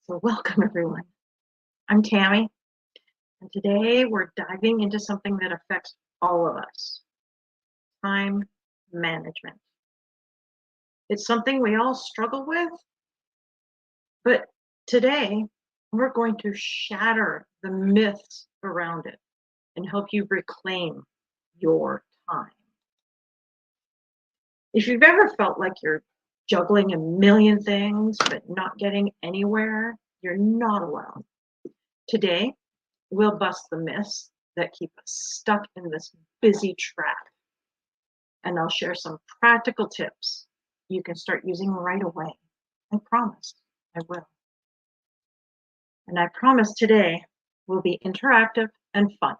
So, welcome everyone. I'm Tammy, and today we're diving into something that affects all of us: time management. It's something we all struggle with, but today we're going to shatter the myths around it and help you reclaim your time. If you've ever felt like you're juggling a million things but not getting anywhere, you're not alone. Today, we'll bust the myths that keep us stuck in this busy trap. And I'll share some practical tips you can start using right away. I promise I will. And I promise today will be interactive and fun.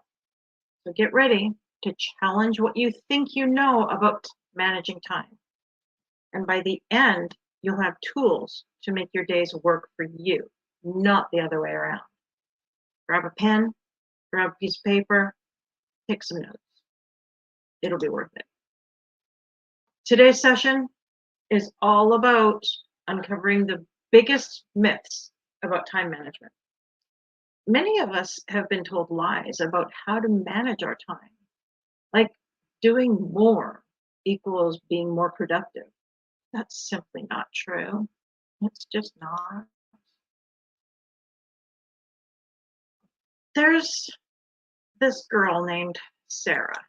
So get ready to challenge what you think you know about managing time. And by the end, you'll have tools to make your days work for you, not the other way around. Grab a pen, grab a piece of paper, take some notes. It'll be worth it. Today's session is all about uncovering the biggest myths about time management. Many of us have been told lies about how to manage our time, like doing more equals being more productive. That's simply not true. It's just not. There's this girl named Sarah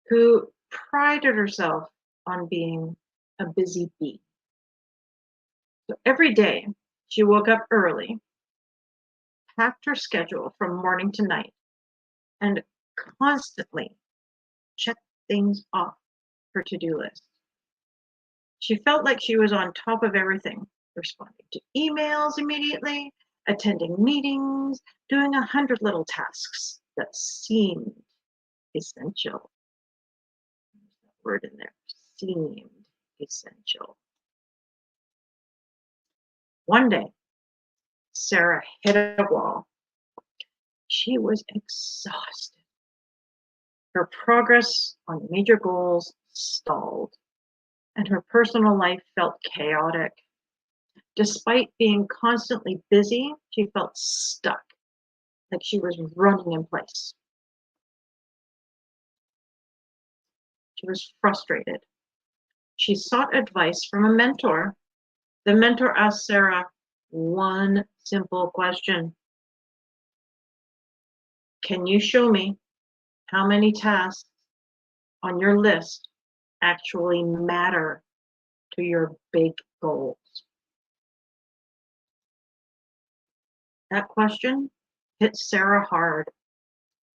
who prided herself on being a busy bee. So every day she woke up early, packed her schedule from morning to night, and constantly checked things off her to-do list. She felt like she was on top of everything, responding to emails immediately, attending meetings, doing 100 little tasks that seemed essential. There's that word in there, seemed essential. One day, Sarah hit a wall. She was exhausted. Her progress on major goals stalled, and her personal life felt chaotic. Despite being constantly busy, she felt stuck, like she was running in place. She was frustrated. She sought advice from a mentor. The mentor asked Sarah one simple question: can you show me how many tasks on your list actually matter to your big goals? That question hit Sarah hard.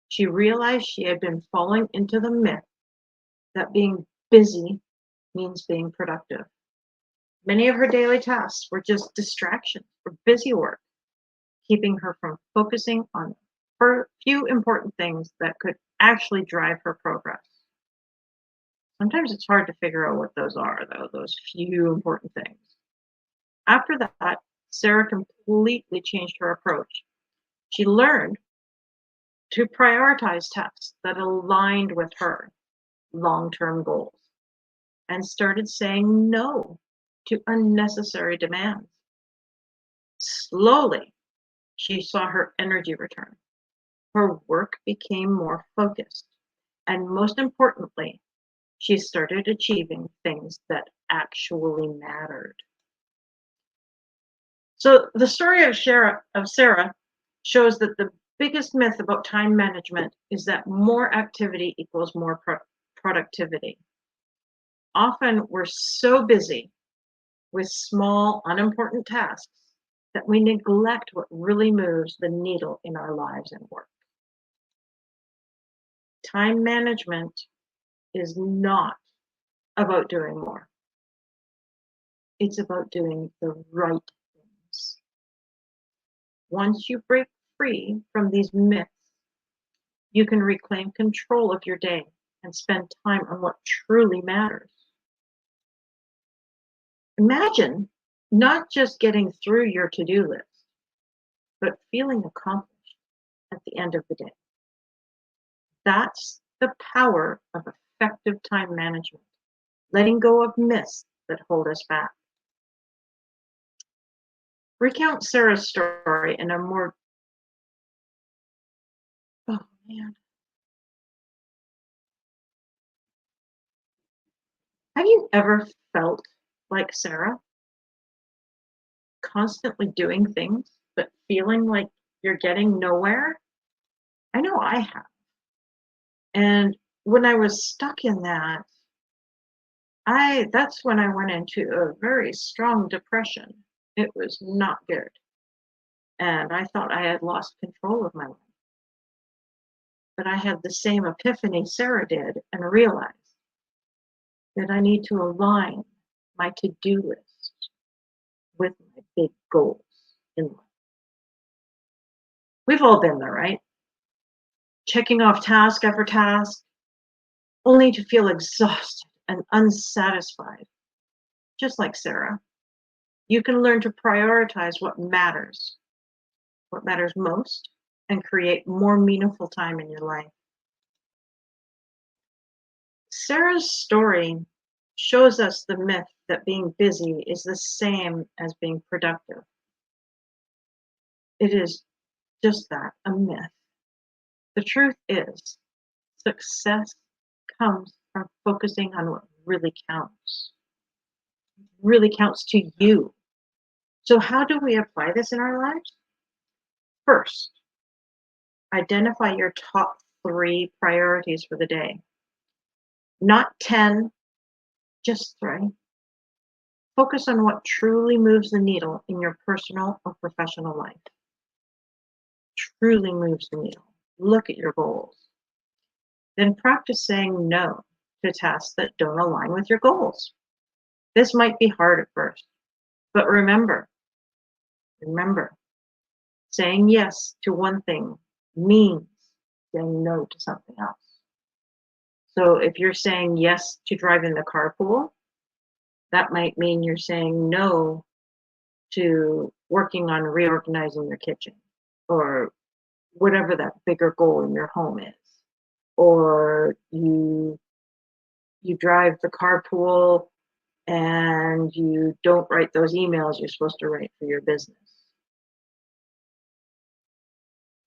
She realized she had been falling into the myth that being busy means being productive. Many of her daily tasks were just distractions or busy work, keeping her from focusing on her few important things that could actually drive her progress. Sometimes it's hard to figure out what those are, though, those few important things. After that, Sarah completely changed her approach. She learned to prioritize tasks that aligned with her long-term goals and started saying no to unnecessary demands. Slowly, she saw her energy return. Her work became more focused. And most importantly, she started achieving things that actually mattered. So the story of Sarah shows that the biggest myth about time management is that more activity equals more productivity. Often we're so busy with small, unimportant tasks that we neglect what really moves the needle in our lives and work. Time management is not about doing more. It's about doing the right things. Once you break free from these myths, you can reclaim control of your day and spend time on what truly matters. Imagine not just getting through your to-do list, but feeling accomplished at the end of the day. That's the power of effective time management, letting go of myths that hold us back. recount Sarah's story in a more, oh man. Have you ever felt like Sarah, constantly doing things, but feeling like you're getting nowhere? I know I have. And when I was stuck in that, that's when I went into a very strong depression. It was not good. And I thought I had lost control of my life. But I had the same epiphany Sarah did and realized that I need to align my to-do list with my big goals in life. We've all been there, right? Checking off task after task, only to feel exhausted and unsatisfied. Just like Sarah, you can learn to prioritize what matters most, and create more meaningful time in your life. Sarah's story shows us the myth that being busy is the same as being productive. It is just that, a myth. The truth is, success comes from focusing on what really counts to you. So how do we apply this in our lives? First, identify your top 3 priorities for the day. Not 10, just 3. Focus on what truly moves the needle in your personal or professional life. Truly moves the needle. Look at your goals. Then practice saying no to tasks that don't align with your goals. This might be hard at first, but remember, saying yes to one thing means saying no to something else. So if you're saying yes to driving the carpool, that might mean you're saying no to working on reorganizing your kitchen or whatever that bigger goal in your home is. Or you drive the carpool and you don't write those emails you're supposed to write for your business.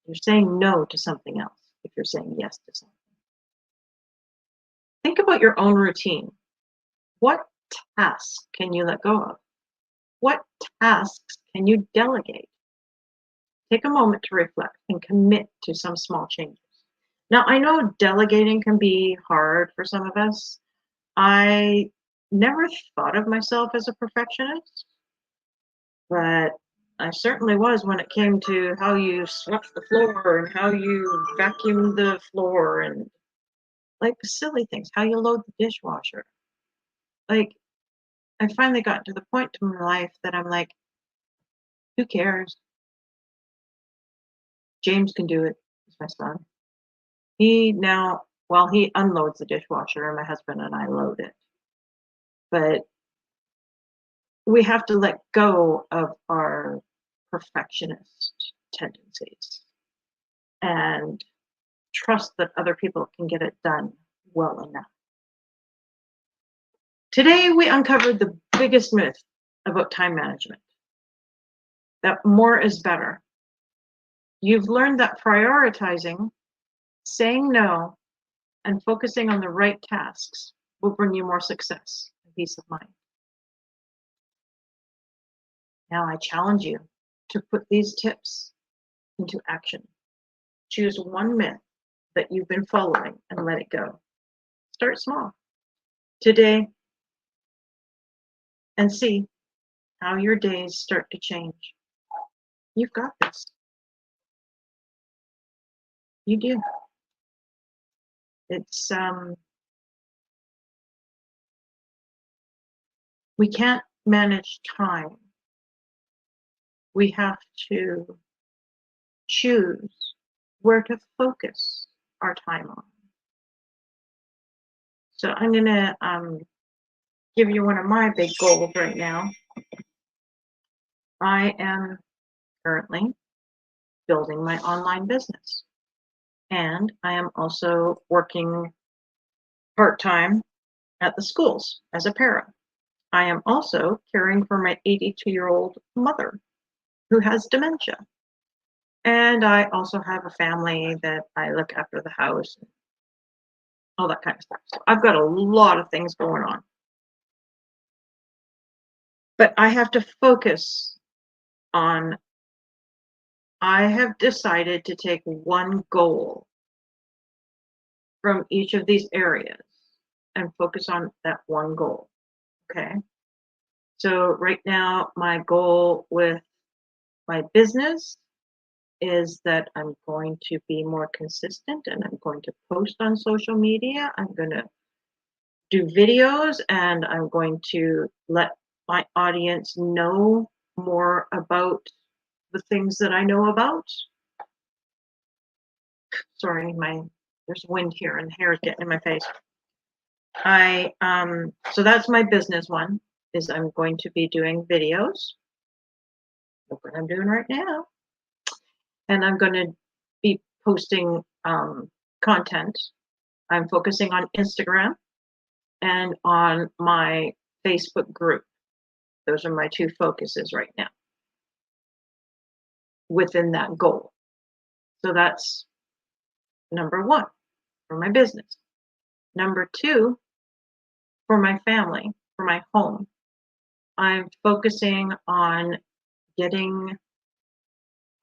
You're saying no to something else if you're saying yes to something. Think about your own routine. What tasks can you let go of? What tasks can you delegate? Take a moment to reflect and commit to some small changes. Now, I know delegating can be hard for some of us. I never thought of myself as a perfectionist, but I certainly was when it came to how you swept the floor and how you vacuumed the floor and like silly things, how you load the dishwasher. Like, I finally got to the point in my life that I'm like, who cares? James can do it. He's my son. Well, he unloads the dishwasher and my husband and I load it. But we have to let go of our perfectionist tendencies and trust that other people can get it done well enough. Today, we uncovered the biggest myth about time management, that more is better. You've learned that prioritizing, saying no, and focusing on the right tasks will bring you more success and peace of mind. Now I challenge you to put these tips into action. Choose one myth that you've been following and let it go. Start small today and see how your days start to change. You've got this. You do. It's we can't manage time. We have to choose where to focus our time on. So I'm going to give you one of my big goals right now. I am currently building my online business, and I am also working part-time at the schools as a para. I am also caring for my 82-year-old mother. who has dementia. And I also have a family that I look after the house, all that kind of stuff. So I've got a lot of things going on. But I have to focus on, I have decided to take one goal from each of these areas and focus on that one goal. Okay. So right now, my goal with my business is that I'm going to be more consistent and I'm going to post on social media. I'm going to do videos and I'm going to let my audience know more about the things that I know about. Sorry, there's wind here and hair is getting in my face. So that's my business one, is I'm going to be doing videos. Look what I'm doing right now. And I'm going to be posting content. I'm focusing on Instagram and on my Facebook group. Those are my two focuses right now within that goal. So that's number one for my business. Number two, for my family, for my home, I'm focusing on getting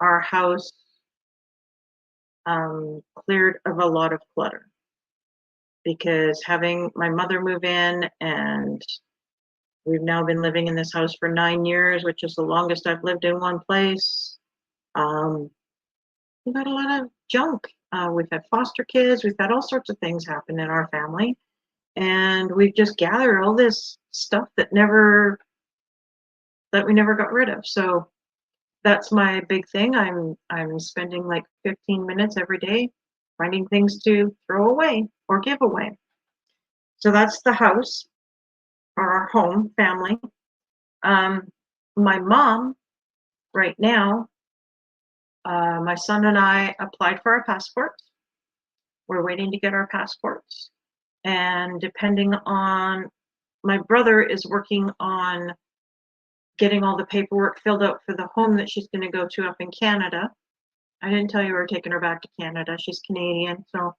our house cleared of a lot of clutter, because having my mother move in, and we've now been living in this house for 9 years, which is the longest I've lived in one place. We've got a lot of junk. We've had foster kids. We've had all sorts of things happen in our family. And we've just gathered all this stuff that we never got rid of. So that's my big thing. I'm spending like 15 minutes every day finding things to throw away or give away. So that's the house, or our home, family. My mom, right now, my son and I applied for our passports. We're waiting to get our passports. And depending on, my brother is working on getting all the paperwork filled out for the home that she's going to go to up in Canada. I didn't tell you we were taking her back to Canada. She's Canadian, so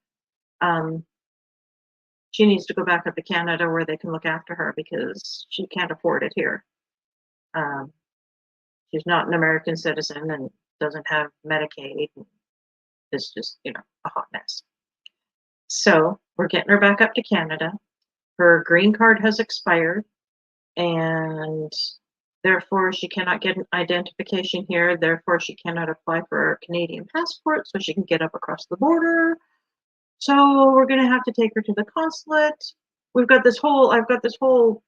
she needs to go back up to Canada where they can look after her, because she can't afford it here. She's not an American citizen and doesn't have Medicaid. It's just, a hot mess. So we're getting her back up to Canada. Her green card has expired, and therefore she cannot get an identification here. Therefore, she cannot apply for a Canadian passport so she can get up across the border. So we're going to have to take her to the consulate. I've got this whole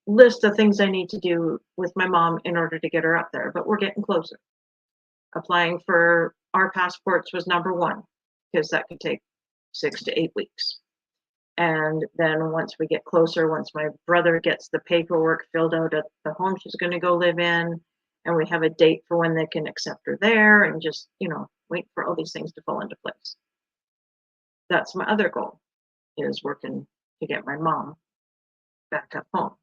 list of things I need to do with my mom in order to get her up there, but we're getting closer. Applying for our passports was number one, because that could take 6 to 8 weeks. And then once we get closer, once my brother gets the paperwork filled out at the home she's going to go live in, and we have a date for when they can accept her there, and just, wait for all these things to fall into place. That's my other goal, is working to get my mom back up home.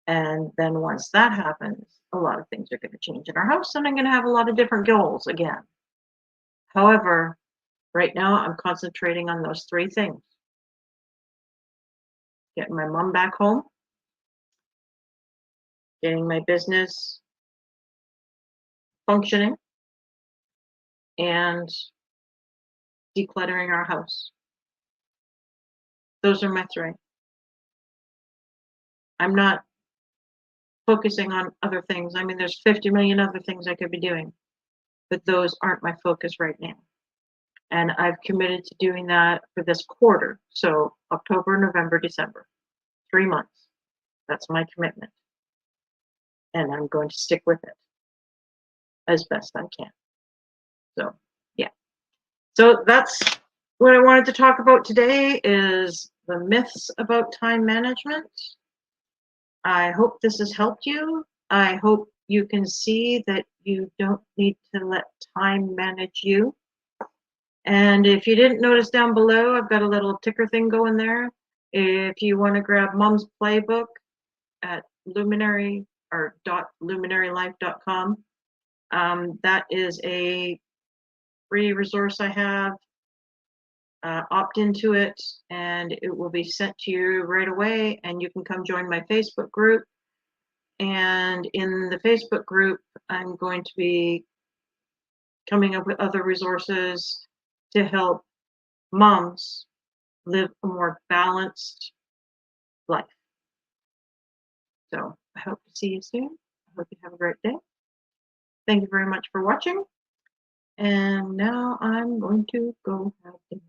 And then once that happens, a lot of things are going to change in our house, and I'm going to have a lot of different goals again. However, right now I'm concentrating on those 3 things. Getting my mom back home, getting my business functioning, and decluttering our house. Those are my 3. I'm not focusing on other things. I mean, there's 50 million other things I could be doing, but those aren't my focus right now. And I've committed to doing that for this quarter. So October, November, December, 3 months. That's my commitment. And I'm going to stick with it as best I can. So, yeah. So that's what I wanted to talk about today, is the myths about time management. I hope this has helped you. I hope you can see that you don't need to let time manage you. And if you didn't notice down below, I've got a little ticker thing going there. If you want to grab Mom's Playbook at luminary or .luminarylife.com, That is a free resource I have. Opt into it and it will be sent to you right away, and you can come join my Facebook group. And in the Facebook group, I'm going to be coming up with other resources to help moms live a more balanced life. So I hope to see you soon. I hope you have a great day. Thank you very much for watching. And now I'm going to go have dinner.